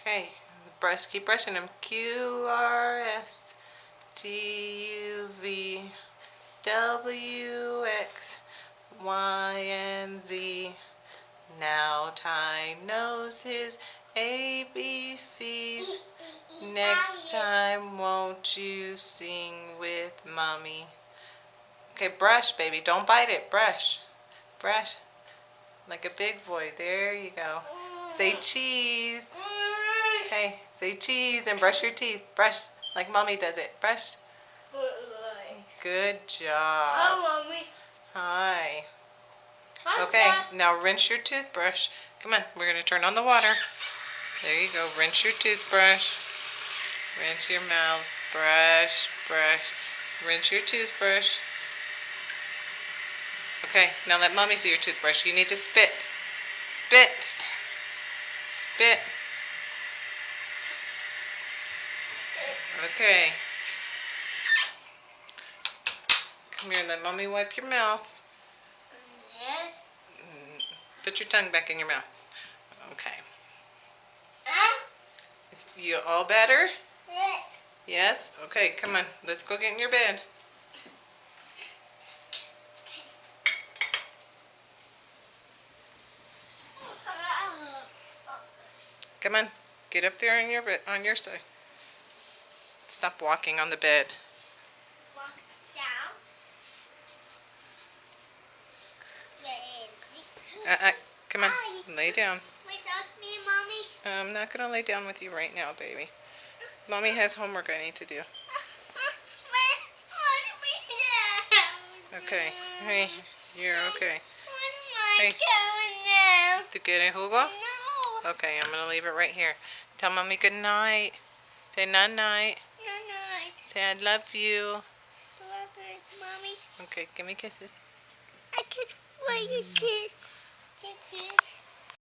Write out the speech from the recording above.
Okay, brush. Keep brushing them. Q R S T U V W X Y and Z. Now Ty knows his ABCs. Next time, won't you sing with Mommy? Okay, brush, baby. Don't bite it. Brush. Brush. Like a big boy. There you go. Say cheese. Okay, say cheese and brush your teeth. Brush like Mommy does it. Brush. Good job. Hi, Mommy. Hi. Okay, now rinse your toothbrush. Come on, we're going to turn on the water. There you go. Rinse your toothbrush. Rinse your mouth. Brush, brush. Rinse your toothbrush. Okay, now let Mommy see your toothbrush. You need to spit. Spit. Spit. Okay. Come here, let Mommy wipe your mouth. Yes. Put your tongue back in your mouth. Okay. You all better? Yes. Yes? Okay, come on. Let's go get in your bed. Come on. Get up there on your bed, on your side. Stop walking on the bed. Walk down. Come on. Lay down. Wait, that's me, Mommy. I'm not going to lay down with you right now, baby. Mommy has homework I need to do. Okay. Hey, you're okay. Hey. ¿Tú quieres jugo? No. Okay, I'm going to leave it right here. Tell Mommy good night. Say night-night. Night. Say I love you. Love it, Mommy. Okay, give me kisses. I can wear your kiss.